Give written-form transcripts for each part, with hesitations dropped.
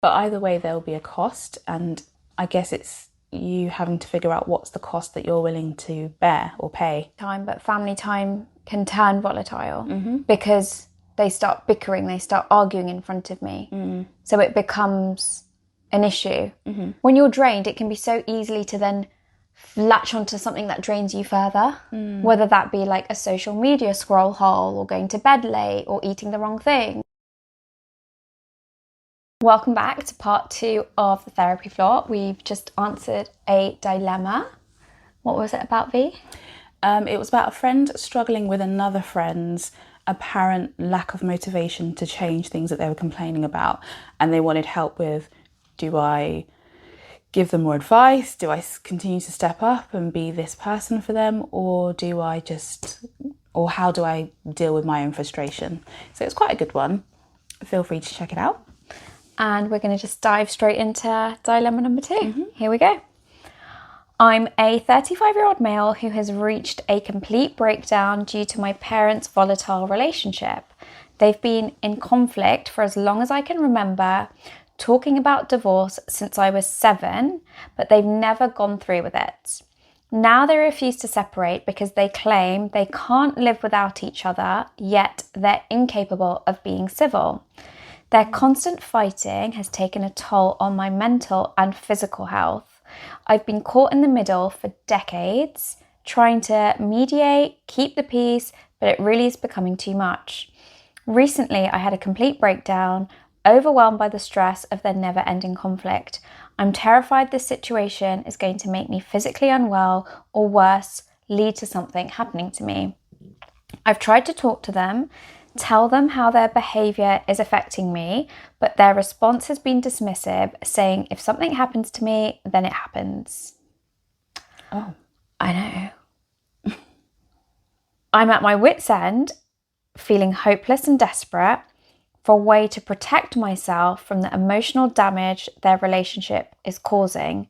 But either way, there'll be a cost, and I guess it's you having to figure out what's the cost that you're willing to bear or pay. But family time can turn volatile because they start bickering, they start arguing in front of me. So it becomes an issue. When you're drained, it can be so easily to then latch onto something that drains you further, whether that be like a social media scroll hole or going to bed late or eating the wrong thing. Welcome back to part 2 of the therapy floor. We've just answered a dilemma. What was it about, V? It was about a friend struggling with another friend's apparent lack of motivation to change things that they were complaining about, and they wanted help with, do I give them more advice? Do I continue to step up and be this person for them, or how do I deal with my own frustration? So it's quite a good one. Feel free to check it out. And we're going to just dive straight into dilemma number 2. Here we go. I'm a 35-year-old male who has reached a complete breakdown due to my parents' volatile relationship. They've been in conflict for as long as I can remember, talking about divorce since I was 7, but they've never gone through with it. Now they refuse to separate because they claim they can't live without each other, yet they're incapable of being civil. Their constant fighting has taken a toll on my mental and physical health. I've been caught in the middle for decades, trying to mediate, keep the peace, but it really is becoming too much. Recently, I had a complete breakdown, overwhelmed by the stress of their never-ending conflict. I'm terrified this situation is going to make me physically unwell, or worse, lead to something happening to me. I've tried to talk to them, tell them how their behaviour is affecting me, but their response has been dismissive, saying if something happens to me, then it happens. Oh. I know. I'm at my wit's end, feeling hopeless and desperate for a way to protect myself from the emotional damage their relationship is causing.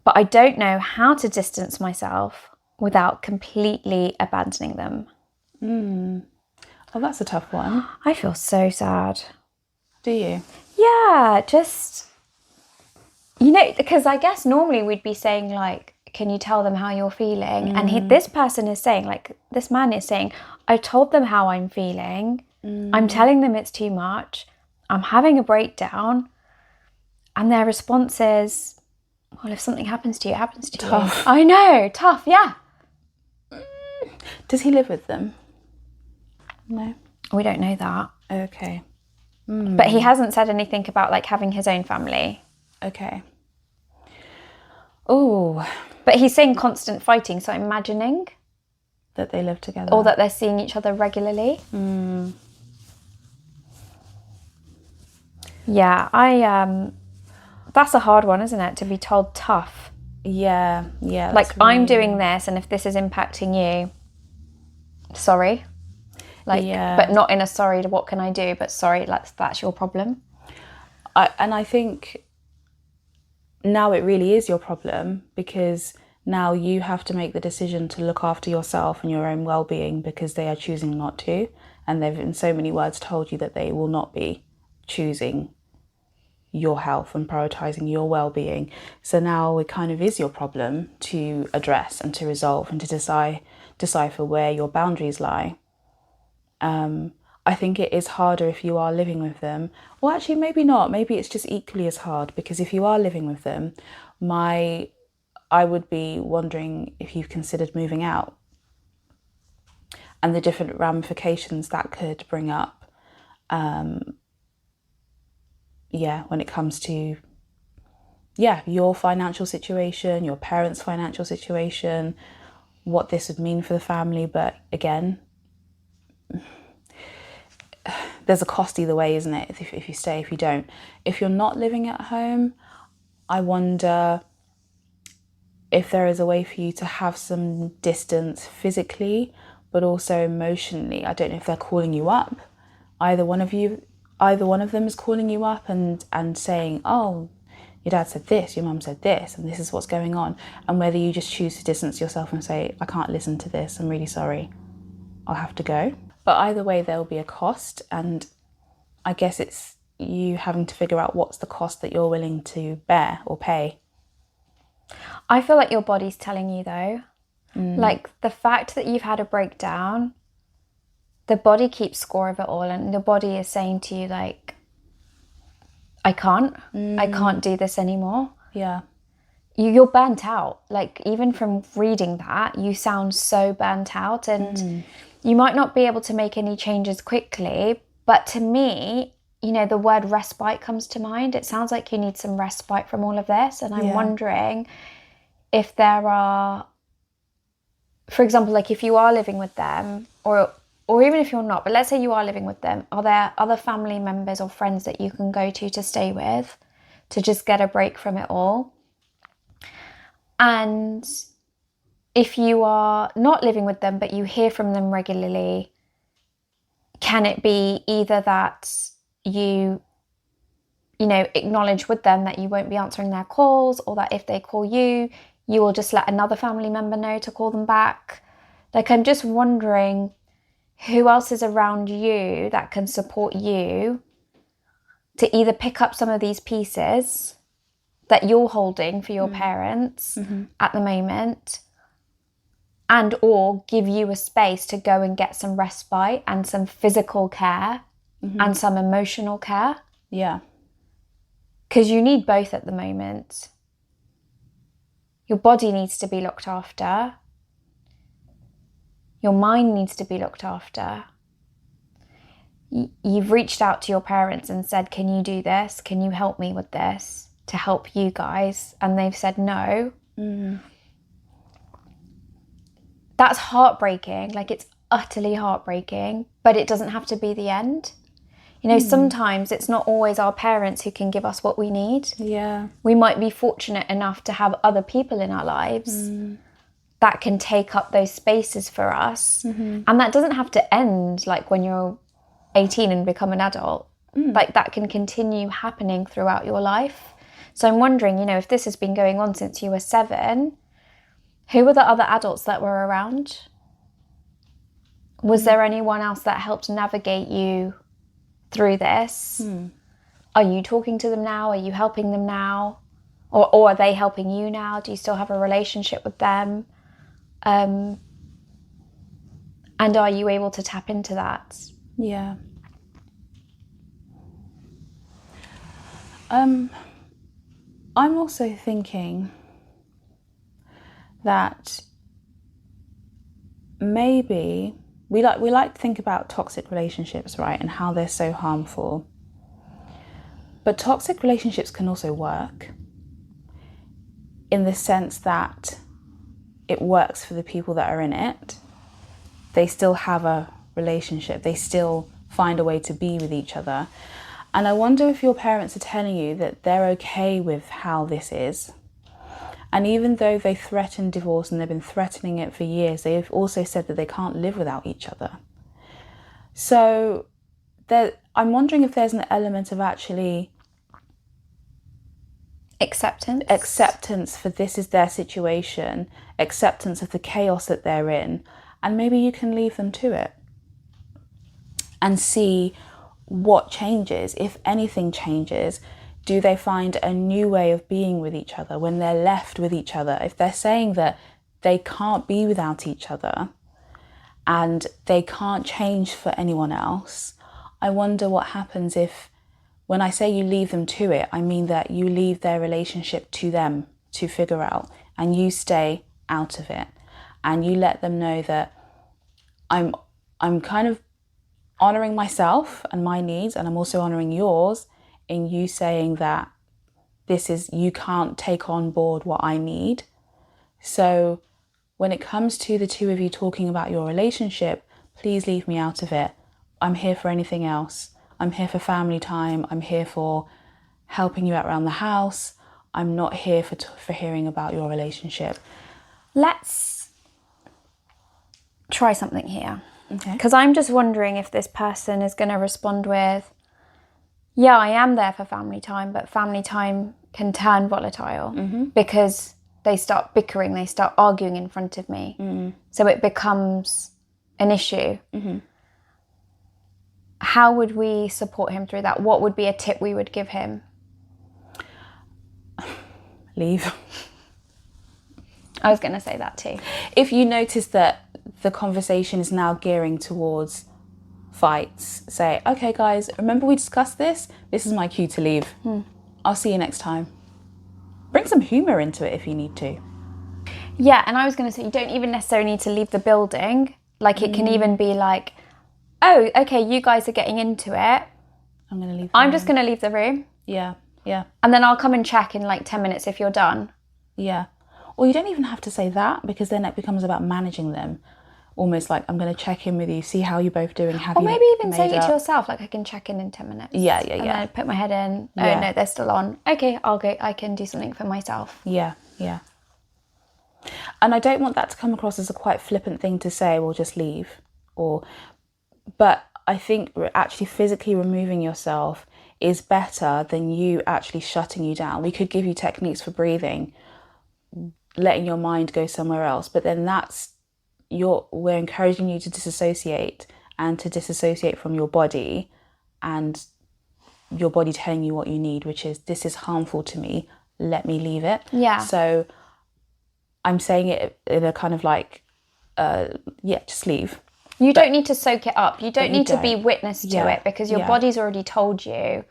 But I don't know how to distance myself without completely abandoning them. Oh, that's a tough one. I feel so sad. Do you? Yeah, just, because I guess normally we'd be saying like, can you tell them how you're feeling? And this person is saying, like, this man is saying, I told them how I'm feeling. I'm telling them it's too much. I'm having a breakdown. And their response is, well, if something happens to you, it happens to you. Tough. I know, tough, yeah. Does he live with them? No. We don't know that. Okay. But he hasn't said anything about like having his own family. Okay. Oh. But he's saying constant fighting, so I'm imagining That they live together. or that they're seeing each other regularly. Yeah, that's a hard one, isn't it? To be told tough. Yeah. Like, I'm doing this, and if this is impacting you, sorry. Like, but not in a sorry to what can I do, but sorry, that's your problem. I think now it really is your problem, because now you have to make the decision to look after yourself and your own well-being, because they are choosing not to, and they've in so many words told you that they will not be choosing your health and prioritizing your well-being. So now it kind of is your problem to address and to resolve and to decipher where your boundaries lie. I think it is harder if you are living with them. Well, actually, maybe not. Maybe it's just equally as hard, because if you are living with them, I would be wondering if you've considered moving out and the different ramifications that could bring up. When it comes to, your financial situation, your parents' financial situation, what this would mean for the family. But again, there's a cost either way, isn't it? If you stay, if you don't. If you're not living at home, I wonder if there is a way for you to have some distance physically, but also emotionally. I don't know if they're calling you up. Either one of them is calling you up and saying, oh, your dad said this, your mum said this, and this is what's going on. And whether you just choose to distance yourself and say, I can't listen to this, I'm really sorry, I'll have to go. But either way, there'll be a cost, and I guess it's you having to figure out what's the cost that you're willing to bear or pay. I feel like your body's telling you though. Like the fact that you've had a breakdown, the body keeps score of it all, and the body is saying to you like, I can't do this anymore. Yeah. You're burnt out. Like even from reading that, you sound so burnt out, and you might not be able to make any changes quickly. But to me, you know, the word respite comes to mind. It sounds like you need some respite from all of this. And I'm wondering if there are, for example, like if you are living with them, or even if you're not, but let's say you are living with them, are there other family members or friends that you can go to stay with to just get a break from it all? And if you are not living with them, but you hear from them regularly, can it be either that you know, acknowledge with them that you won't be answering their calls, or that if they call you, you will just let another family member know to call them back? Like, I'm just wondering who else is around you that can support you to either pick up some of these pieces that you're holding for your parents at the moment, and or give you a space to go and get some respite and some physical care and some emotional care. Yeah. Because you need both at the moment. Your body needs to be looked after. Your mind needs to be looked after. You've reached out to your parents and said, can you do this? Can you help me with this to help you guys? And they've said no. That's heartbreaking. Like, it's utterly heartbreaking, but it doesn't have to be the end. You know, sometimes it's not always our parents who can give us what we need. Yeah. We might be fortunate enough to have other people in our lives that can take up those spaces for us. And that doesn't have to end like when you're 18 and become an adult. Like, that can continue happening throughout your life. So I'm wondering, you know, if this has been going on since you were 7, who were the other adults that were around? Was there anyone else that helped navigate you through this? Are you talking to them now? Are you helping them now? Or are they helping you now? Do you still have a relationship with them? And are you able to tap into that? Yeah. I'm also thinking that maybe we like to think about toxic relationships, right, and how they're so harmful. But toxic relationships can also work in the sense that it works for the people that are in it. They still have a relationship. They still find a way to be with each other. And I wonder if your parents are telling you that they're okay with how this is. And even though they threaten divorce and they've been threatening it for years, they've also said that they can't live without each other. So I'm wondering if there's an element of actually acceptance for this is their situation, acceptance of the chaos that they're in, and maybe you can leave them to it and see what changes, if anything changes. Do they find a new way of being with each other when they're left with each other? If they're saying that they can't be without each other and they can't change for anyone else, I wonder what happens if, when I say you leave them to it, I mean that you leave their relationship to them to figure out, and you stay out of it, and you let them know that I'm kind of honouring myself and my needs, and I'm also honouring yours in you saying that you can't take on board what I need. So when it comes to the two of you talking about your relationship, please leave me out of it. I'm here for anything else. I'm here for family time. I'm here for helping you out around the house. I'm not here for hearing about your relationship. Let's try something here. Okay. Because I'm just wondering if this person is going to respond with, yeah, I am there for family time, but family time can turn volatile because they start bickering, they start arguing in front of me. So it becomes an issue. how would we support him through that? What would be a tip we would give him? Leave. I was going to say that too. If you notice that the conversation is now gearing towards fights, say, okay guys, remember we discussed this? This is my cue to leave. I'll see you next time. Bring some humour into it if you need to. Yeah, and I was going to say, you don't even necessarily need to leave the building. Like, it can even be like, oh, okay, you guys are getting into it. I'm going to leave. I'm just going to leave the room. Yeah, yeah. And then I'll come and check in like 10 minutes if you're done. Yeah. Or you don't even have to say that, because then it becomes about managing them. Almost like, I'm going to check in with you, see how you're both doing. Or maybe even say it to yourself, like, I can check in 10 minutes. Yeah. And then I put my head in. Oh, no, they're still on. Okay, I'll go. I can do something for myself. Yeah. And I don't want that to come across as a quite flippant thing to say, well, just leave. But I think actually physically removing yourself is better than you actually shutting you down. We could give you techniques for breathing, letting your mind go somewhere else, but then we're encouraging you to disassociate, and to disassociate from your body, and your body telling you what you need, which is, this is harmful to me, let me leave it. Yeah. So I'm saying it in a kind of like, just leave. You don't need to soak it up. You don't need to be witness to it, because your body's already told you,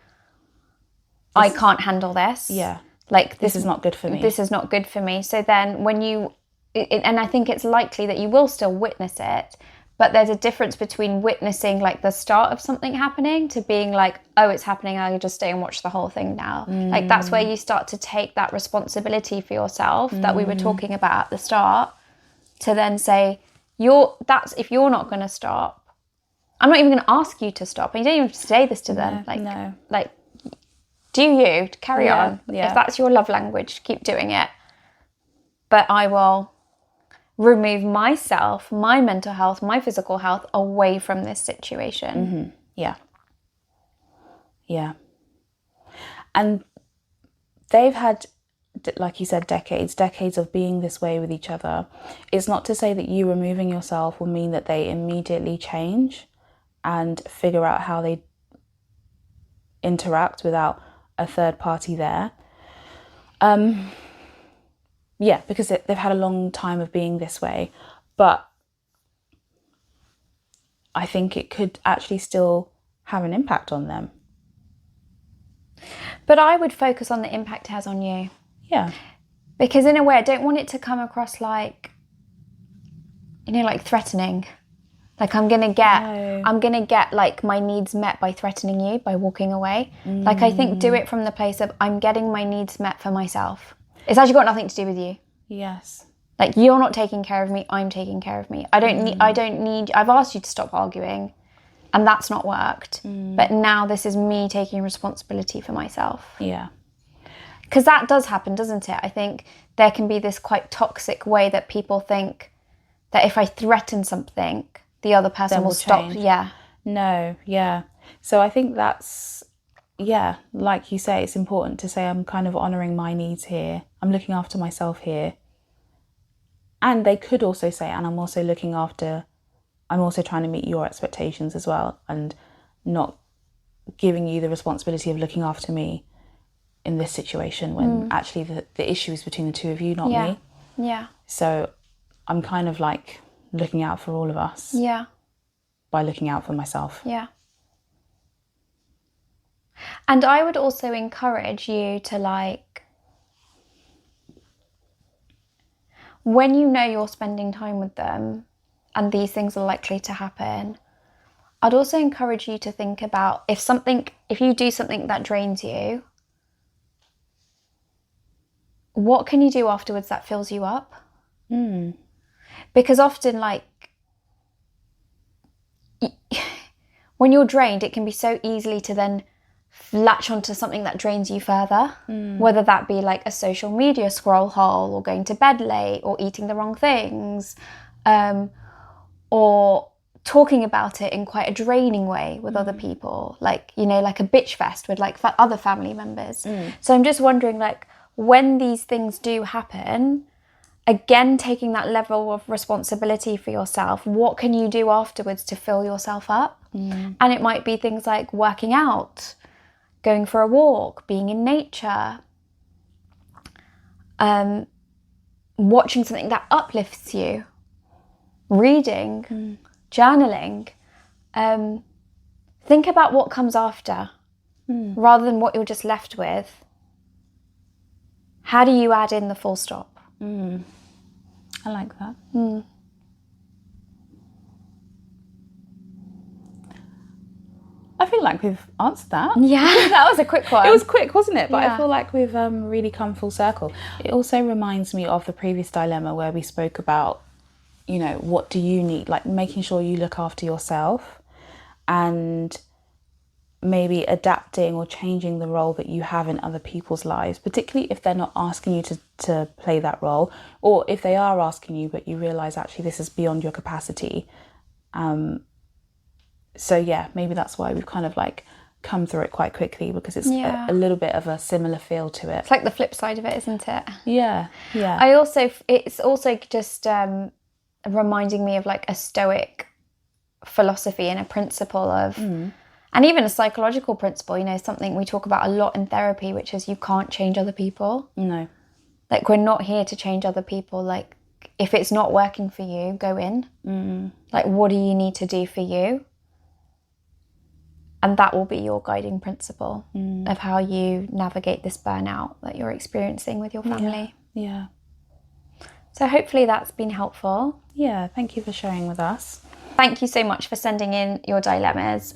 I can't handle this. Yeah. Like, this is not good for me. This is not good for me. So then when and I think it's likely that you will still witness it, but there's a difference between witnessing like the start of something happening to being like, oh, it's happening, I'll just stay and watch the whole thing now. Like, that's where you start to take that responsibility for yourself that we were talking about at the start, to then say, if you're not going to stop, I'm not even going to ask you to stop. And you don't even have to say this to them. No. Like, do you carry on? Yeah. If that's your love language, keep doing it. But I will remove myself, my mental health, my physical health away from this situation. Yeah. And they've had, like you said, decades of being this way with each other. It's not to say that you removing yourself will mean that they immediately change and figure out how they interact without a third party there. Because they've had a long time of being this way, but I think it could actually still have an impact on them. But I would focus on the impact it has on you. Yeah. Because in a way, I don't want it to come across like, like threatening. Like, I'm gonna get like my needs met by threatening you, by walking away. Like, I think do it from the place of, I'm getting my needs met for myself. It's actually got nothing to do with you. Yes. Like, you're not taking care of me, I'm taking care of me. I've asked you to stop arguing, and that's not worked. But now this is me taking responsibility for myself. Yeah. Because that does happen, doesn't it? I think there can be this quite toxic way that people think that if I threaten something, the other person will stop. Change. Yeah. No, yeah. So I think that's, like you say, it's important to say, I'm kind of honouring my needs here. I'm looking after myself here. And they could also say, and I'm also trying to meet your expectations as well, and not giving you the responsibility of looking after me in this situation, when actually the issue is between the two of you, not me. Yeah. So I'm kind of like looking out for all of us. Yeah. By looking out for myself. Yeah. And I would also encourage you to, like, when you know you're spending time with them and these things are likely to happen, I'd also encourage you to think about if you do something that drains you, what can you do afterwards that fills you up? Because often, like, when you're drained, it can be so easily to then latch onto something that drains you further, whether that be like a social media scroll hole, or going to bed late, or eating the wrong things, or talking about it in quite a draining way with other people, like, like a bitch fest with like other family members. So I'm just wondering, like, when these things do happen, again, taking that level of responsibility for yourself, what can you do afterwards to fill yourself up? And it might be things like working out, going for a walk, being in nature, watching something that uplifts you, reading, journaling. Think about what comes after rather than what you're just left with. How do you add in the full stop? I like that. I feel like we've answered that. Yeah, that was a quick one. It was quick, wasn't it? But Yeah. I feel like we've really come full circle. It also reminds me of the previous dilemma where we spoke about, you know, what do you need? Like making sure you look after yourself and maybe adapting or changing the role that you have in other people's lives, particularly if they're not asking you to play that role, or if they are asking you but you realise actually this is beyond your capacity. So yeah, maybe that's why we've kind of like come through it quite quickly, because it's a little bit of a similar feel to it. It's like the flip side of it, isn't it? Yeah. It's also just reminding me of like a Stoic philosophy and a principle of, and even a psychological principle, you know, something we talk about a lot in therapy, which is you can't change other people. No. Like, we're not here to change other people. Like, if it's not working for you, go in. Like, what do you need to do for you? And that will be your guiding principle of how you navigate this burnout that you're experiencing with your family. Yeah. So hopefully that's been helpful. Yeah, thank you for sharing with us. Thank you so much for sending in your dilemmas.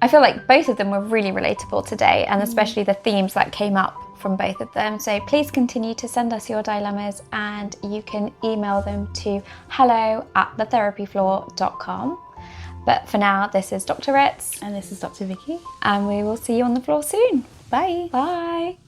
I feel like both of them were really relatable today, and especially the themes that came up from both of them. So please continue to send us your dilemmas, and you can email them to hello@thetherapyfloor.com. But for now, this is Dr. Ritz. And this is Dr. Vicky. And we will see you on the floor soon. Bye. Bye.